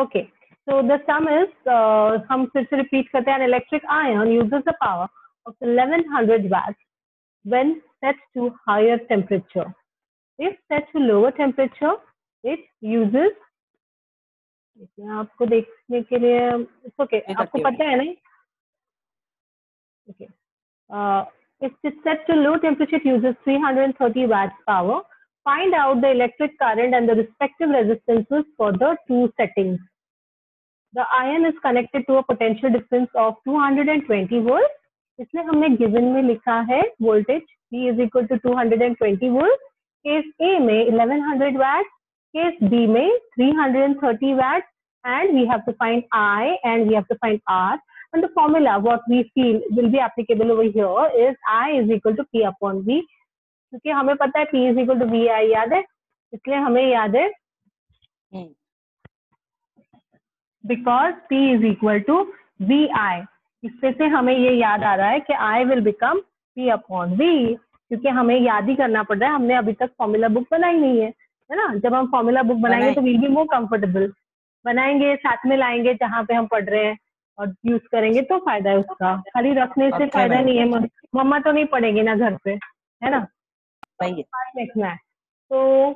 Okay, so the sum is हम फिर से रिपीट करते हैं. An electric ion uses the power of 1100 watts when set to higher temperature. If set to lower temperature, it uses, आपको देखने के लिए ओके आपको पता है नहीं. Okay, if it's set to low temperature, it uses 330 watts power. Find out the electric current and the respective resistances for the two settings. The ion is connected to a potential difference of 220 volts. इसलिए हमने given में लिखा है voltage V is equal to 220 volts. Case A में 1100 watts, case B में 330 watts, and we have to find I and we have to find R. And the formula what we feel will be applicable over here is I is equal to P upon V. क्योंकि हमें पता है P is equal to VI याद है, इसलिए हमें याद है because P is equal to VI. इससे से हमें ये याद आ रहा है कि I will become P upon V, क्योंकि हमें याद ही करना पड़ रहा है. हमने अभी तक फॉर्मूला बुक बनाई नहीं है ना. जब हम फॉर्मूला बुक बनाएंगे तो विल बी मोर कंफर्टेबल. बनाएंगे, साथ में लाएंगे जहाँ पे हम पढ़ रहे हैं और यूज करेंगे तो फायदा है उसका. खाली रखने से फायदा नहीं है. मम्मा तो नहीं पढ़ेगी ना घर पे, है ना. लिखना है तो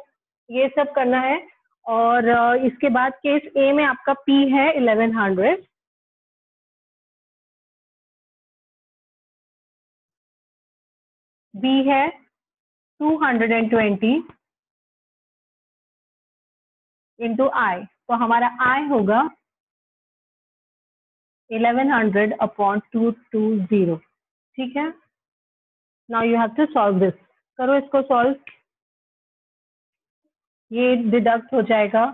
ये सब करना है. और इसके बाद केस ए में आपका P है 1100, B है 220 इंटू I. तो हमारा I होगा 1100 अपॉन 220. ठीक है. Now you have to solve this. करो इसको सॉल्व. ये डिडक्ट हो जाएगा.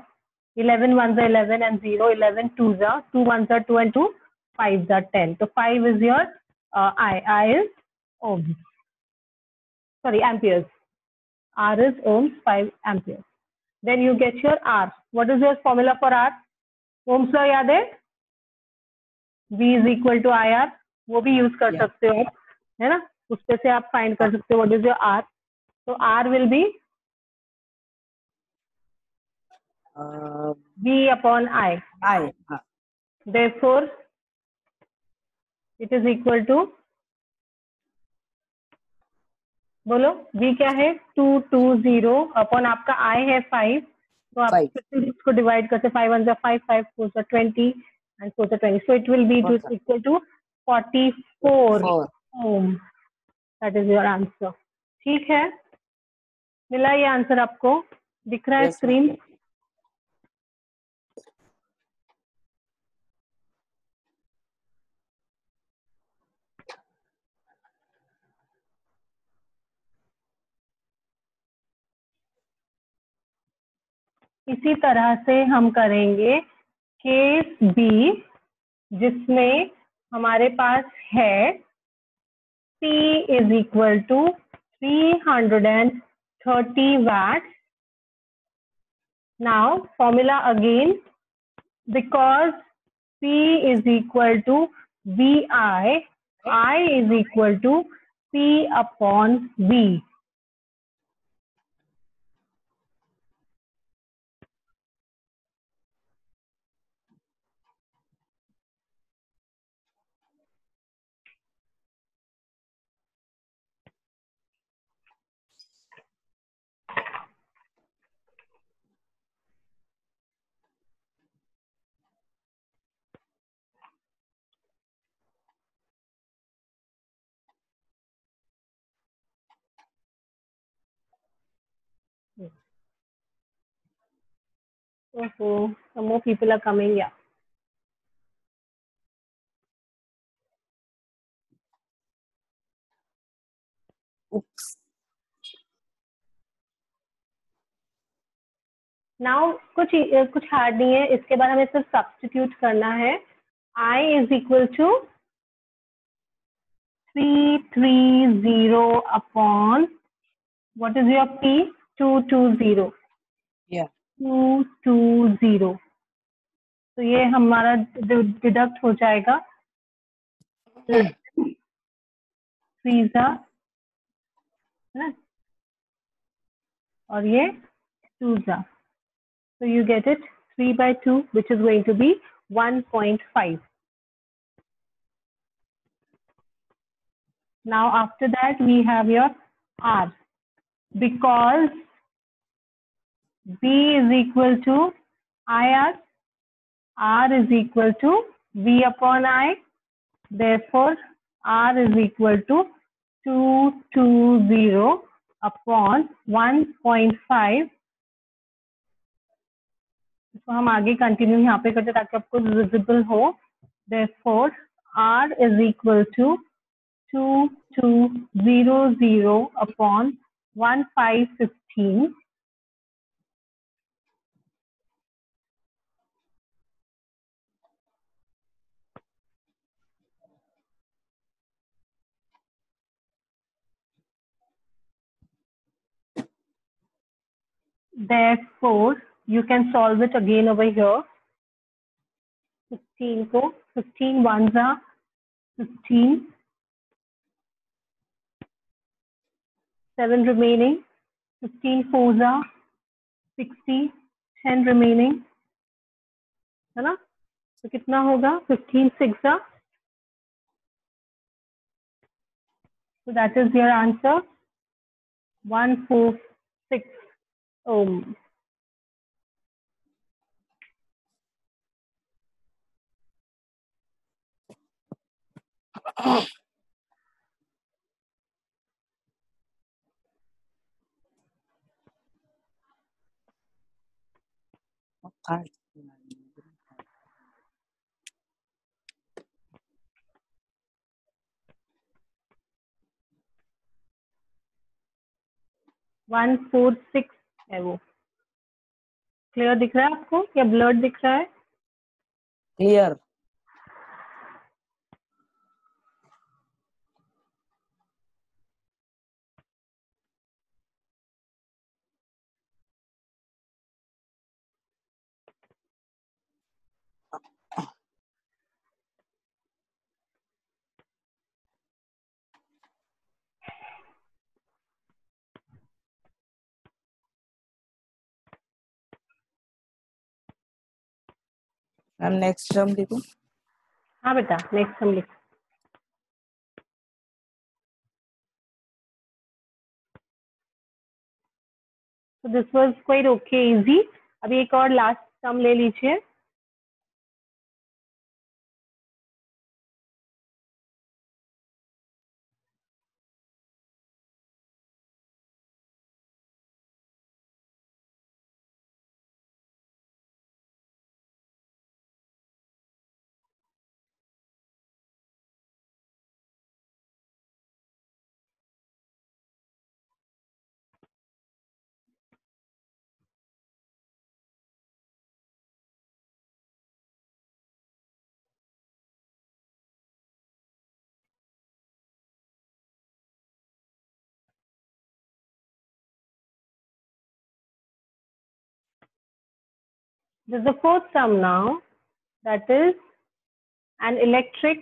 11 1s are 11 and 0, 11 2s are 2 1s are 2 and 2 5s are 10. So 5 is your I is ohms. Sorry, amperes. R is ohms, 5 amperes. Then you get your R. What is your formula for R? Ohms law याद है? V is equal to IR. वो भी use कर सकते हो आप, है ना. उसपे से आप फाइंड कर सकते हो what is your R. So R will be V upon I. Therefore, it is equal to, बोलो V क्या है 220 अपॉन आपका I है 5. तो आप इसको डिवाइड करते 5 1 5 5 4 20 and 4 20. So it will be equal to 44 ohm. That is your answer. ठीक है, मिला ये आंसर आपको दिख रहा है स्क्रीन. इसी तरह से हम करेंगे केस बी, जिसमें हमारे पास है P is equal to 330 watts. Now formula again, because P is equal to VI, I is equal to P upon V. Oh, some more people are coming. Yeah. Oops. Now कुछ hard नहीं है. इसके बाद हमें सिर्फ substitute करना है. I is equal to 330 upon what is your P? 220. Yeah. 220. तो ये हमारा डिडक्ट हो जाएगा. 3 है ना, और ये 2 सा. So you get it 3 by 2, which is going to be 1.5. Now after that we have your R. Because B is equal to IR, R is equal to V upon I. Therefore, R is equal to 220 upon 1.5. इसको हम आगे continue यहाँ पे करते ताकि आपको visible हो. Therefore, R is equal to 2200 upon 1515. Therefore, you can solve it again over here. 15 को 15 ones are 15, 7 remaining, 15 fours are 60, 10 remaining, है ना? तो कितना होगा? 15 6 are. So that is your answer. 146 ohm. Can't. 146 है वो. क्लियर दिख रहा है आपको या ब्लर्ड दिख रहा है? Clear. मैम नेक्स्ट टर्म देखो. हाँ बेटा, नेक्स्ट हम लिख. So this was quite okay, easy. अभी एक और लास्ट टर्म ले लीजिए. There's the fourth sum now, that is an electric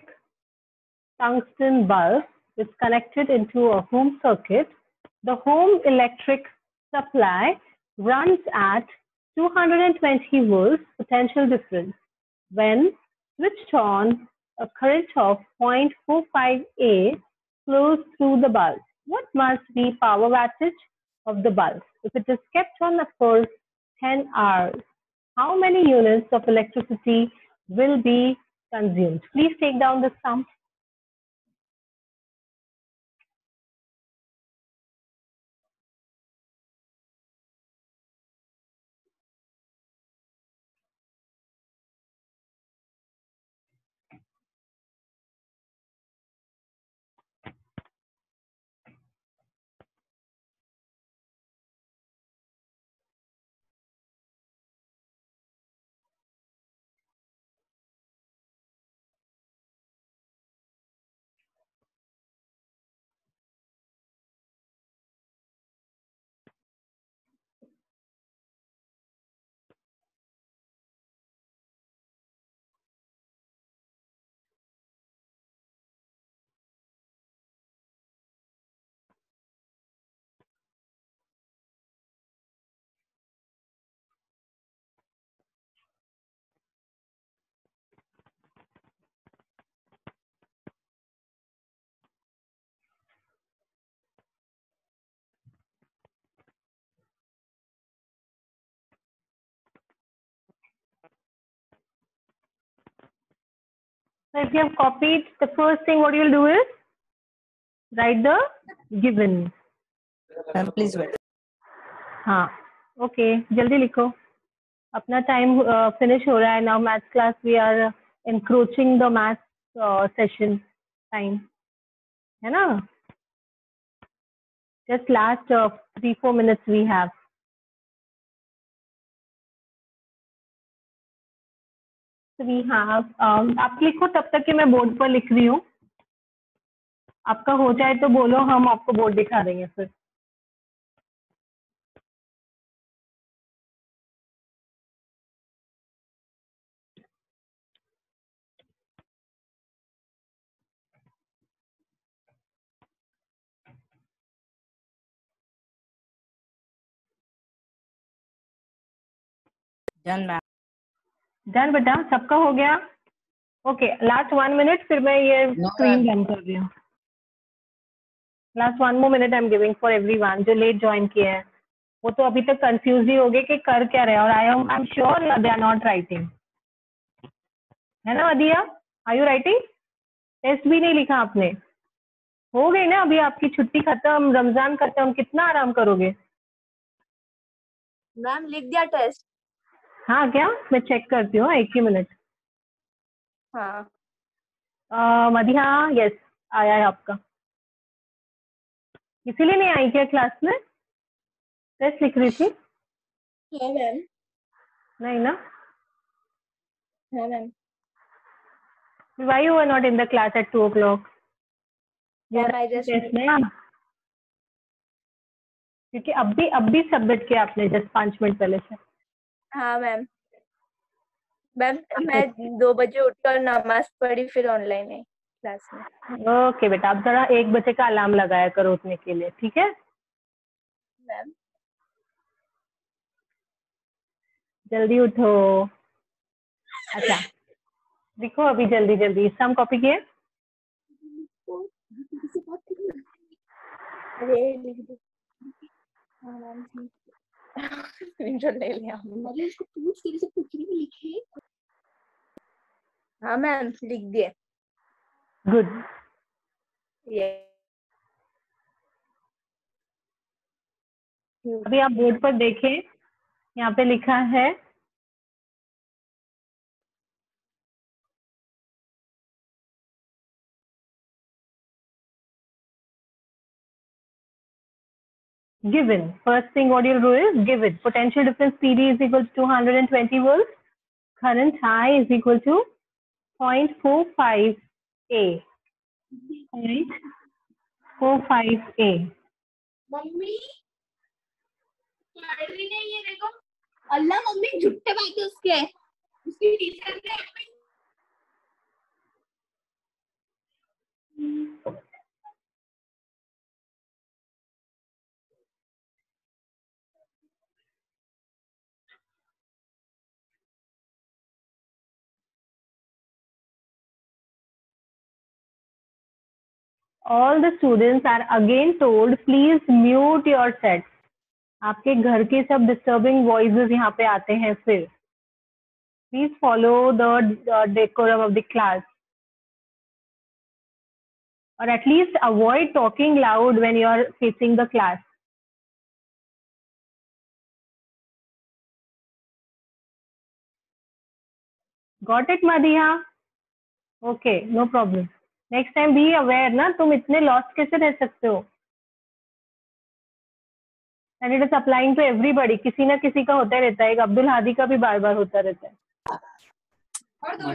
tungsten bulb is connected into a home circuit. The home electric supply runs at 220 volts potential difference. When switched on, a current of 0.45 A flows through the bulb. What must be power wattage of the bulb if it is kept on for 10 hours? How many units of electricity will be consumed? Please take down the sum. So if you have copied, the first thing what you'll do is write the given. Ma'am, please wait. हाँ, okay, जल्दी लिखो. अपना time finish हो रहा है. Now maths class we are encroaching the maths session time, है ना? Just last 3-4 minutes we have. We have आप लिखो तब तक कि मैं बोर्ड पर लिख रही हूँ. आपका हो जाए तो बोलो, हम आपको बोर्ड दिखा देंगे फिर. Done, ma'am. डन बेटा, सबका हो गया? ओके, लास्ट 1 minute, फिर मैं ये No, स्क्रीन ma'am. बंद कर रही हूँ. Last 1 more minute I am giving for everyone जो लेट ज्वाइन किए हैं. वो तो अभी तक कंफ्यूज ही हो गए कि कर क्या रहे हैं. और I am sure they are not writing, है ना Adiya? Are you writing? Test भी नहीं लिखा आपने? हो गई ना अभी आपकी छुट्टी खत्म, रमजान खत्म, कितना आराम करोगे? मैम लिख दिया टेस्ट. हाँ क्या? मैं चेक करती हूँ, 1 ही मिनट. हाँ मधिया, यस आया है आपका. इसीलिए नहीं आई क्या क्लास में? टेस्ट लिख रही थी? हाँ मैम. नहीं ना? हाँ ma'am. Why you were not in the class at 2 o'clock? You ma'am are I writing just test ना? क्योंकि अब भी सबमिट किया आपने जस्ट 5 मिनट पहले से. हाँ मैम. मैम मैं 2 बजे उठकर नमाज पढ़ी फिर ऑनलाइन है क्लास में. ओके बेटा, अब जरा 1 बजे का अलार्म लगाया करो उठने के लिए, ठीक है? मैम जल्दी उठो. अच्छा, लिखो अभी जल्दी जल्दी. सम कॉपी किए? अरे लिख दो. हाँ मैम स्क्रीनशॉट ले लिया. अरे इसको पूछ, तेरे से कुछ नहीं लिखे. हाँ मैम लिख दिए. गुड. ये अभी आप बोर्ड पर देखें, यहाँ पे लिखा है given. First thing what you'll do is given. Potential difference PD is equal to 220 volts. Current I is equal to 0.45 A. 0.45 A. Mummy पढ़ रही नहीं है देखो. अल्लाह मम्मी झूठे बात है उसकी टीचर ने. All the students are again told please mute your set. आपके घर के सब disturbing voices यहाँ पे आते हैं फिर. Please follow the decorum of the class. Or at least avoid talking loud when you are facing the class. Got it, Madhiya? Okay, no problem. Next time be aware ना, तुम इतने lost कैसे रह सकते हो? And it is applying to everybody. किसी ना किसी का होता रहता है. एक अब्दुल हादी का भी बार बार होता रहता है.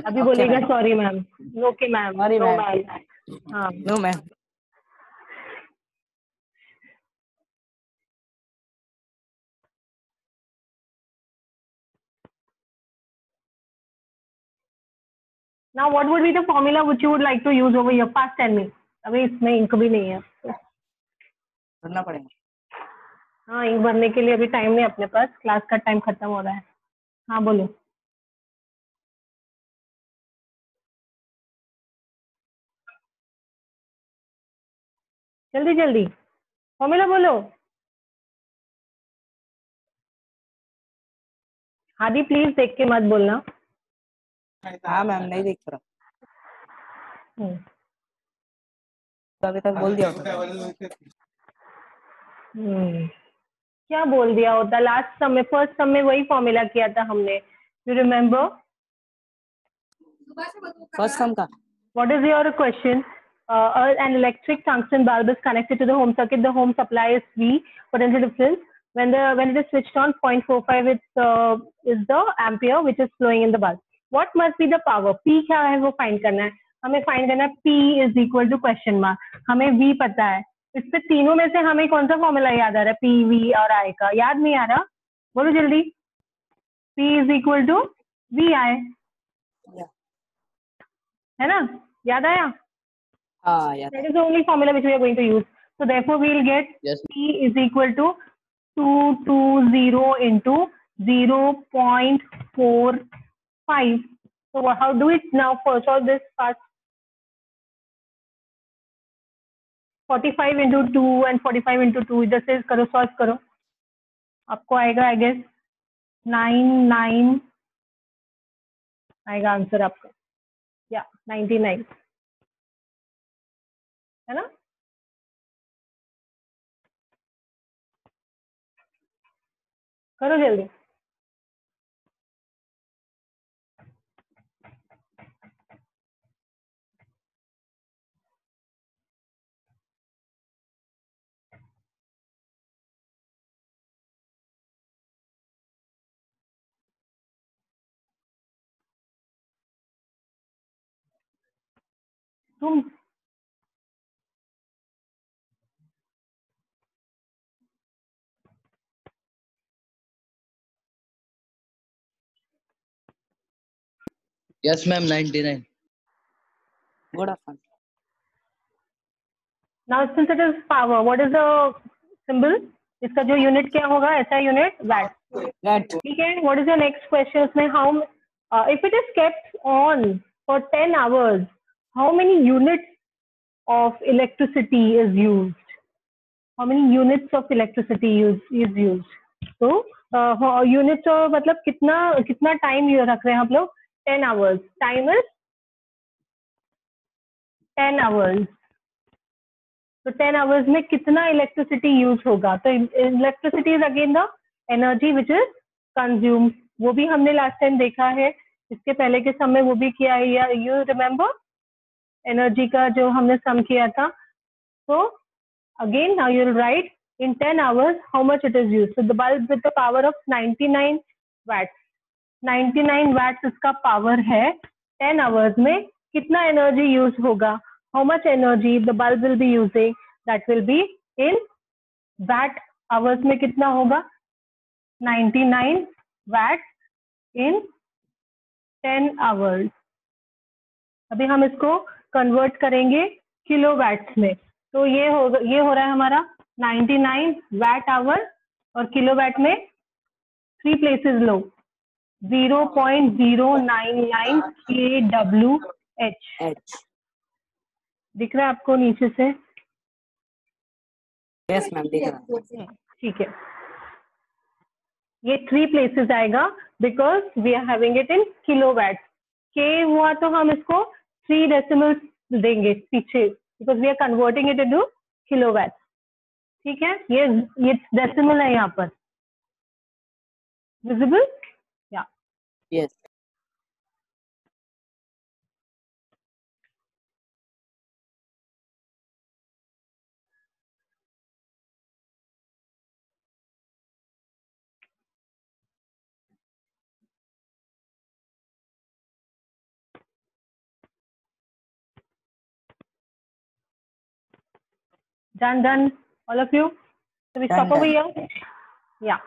अभी बोलेगा sorry ma'am. Okay ma'am. Sorry, no ma'am. Ma'am. हाँ. No, ma'am. Now what would be the formula which you would like to use over here? Fast tell me. अभी इसमें इंक भी नहीं है. करना पड़ेगा. हाँ, इंक भरने के लिए अभी टाइम नहीं अपने पास. क्लास का टाइम खत्म हो रहा है. हाँ बोलो. जल्दी जल्दी फॉर्मूला बोलो. हादी प्लीज देख के मत बोलना. हाँ मैम, नहीं देख रहा. तो अभी तक बोल दिया होता। क्या बोल दिया होता? लास्ट सम में, फर्स्ट सम में वही फॉर्मूला किया था हमने. You remember? फर्स्ट सम का What is your question? An electric tungsten bulb is connected to the home circuit. The home supply is V. Potential difference when it is switched on, 0.45 is the ampere which is flowing in the bulb. What must be the power? P क्या है वो find करना है. हमें find करना है P is equal to question mark. हमें V पता है. इस पे तीनों में से हमें कौन सा फॉर्मूला याद आ रहा है? P, V और I का याद नहीं आ रहा? बोलो जल्दी. P is equal to VI. है ना? याद आया? हाँ याद. That is the only formula which we are going to use. So therefore we will get P is equal to 220 into 0.45. So how do it now? First all this part 45 into 2 and 45 into 2 इधर से करो, solve करो. आपको आएगा I guess 99 आएगा answer आपका. या 99 है ना? करो जल्दी. तुम Yes, ma'am. 99. Good afternoon. now since it is power, what is the symbol? इसका जो यूनिट क्या होगा? ऐसा यूनिट वैट. That ठीक है. what is your next question? उसमें how if it is kept on for 10 hours, how many units of electricity is used? How many units of electricity is used? तो unit तो मतलब कितना time रख रहे हैं हम लोग? 10 hours. Time is 10 hours. तो 10 hours में कितना इलेक्ट्रिसिटी यूज होगा? तो electricity is again the energy which is consume. वो भी हमने लास्ट टाइम देखा है. इसके पहले के सम में वो भी किया है. यू रिमेम्बर एनर्जी का जो हमने सम किया था? तो again now you will write in 10 hours how much it is used. So the bulb with the power of 99 watts. 99 watts इसका पावर है. 10 hours में कितना एनर्जी यूज होगा? How much energy the bulb will be using? That will be in watt hours में कितना होगा? 99 watts in 10 hours. अभी हम इसको कन्वर्ट करेंगे किलोवाट्स में. तो ये हो रहा है हमारा 99 watt hour और किलोवाट में 3 places लो 0.099 kWh. दिख रहा है आपको नीचे से? yes ma'am दिख रहा है. ठीक है. ये 3 places आएगा because we are having it in kilowatt. के हुआ तो हम इसको 3 decimals देंगे पीछे because we are converting it into kilowatt. ठीक है. ये डेसिमल है यहाँ पर. विजिबल? या Yes. done all of you. So we stop over here. Yeah.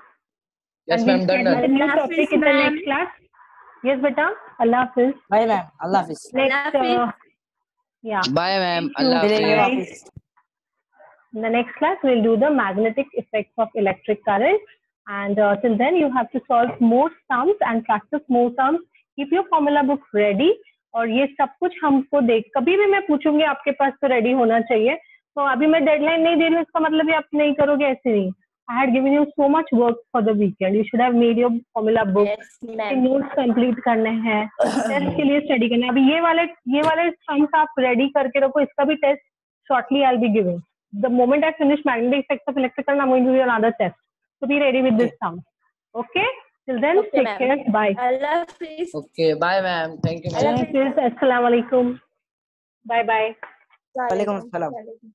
Yes, And ma'am. we'll Done. get the Done. new topic in the next class. Yes, beta. Allah Hafiz. Bye ma'am. Allah Hafiz. Next, yeah. Bye, ma'am. Thank you. Allah मिलेंगे Hafiz. वापस. In the next class, we'll do the magnetic effects of electric current. And till then, you have to solve more sums and practice more sums. Keep your formula book ready. और ये सब कुछ हमको कभी भी मैं पूछूंगी आपके पास तो रेडी होना चाहिए. तो अभी मैं डेडलाइन नहीं दे रही हूँ इसका मतलब ये आप नहीं करोगे ऐसे नहीं. I had given you so much work for the weekend. You should have made your formula book. Yes, ma'am. Notes complete करने हैं, टेस्ट के लिए स्टडी करना है. अभी ये वाले सम्स आप रेडी करके रखो. इसका भी test shortly I'll be giving. The moment I finish magnetic effects of electrical, I'm going to do another test. So be ready with this sum. Okay? Till then, Okay, take ma'am. care. Bye. Allah Hafiz. Okay, bye, ma'am. Thank you, ma'am. Allah Hafiz. Assalamu alaikum. Bye bye. Walaikum assalam. Walaikum.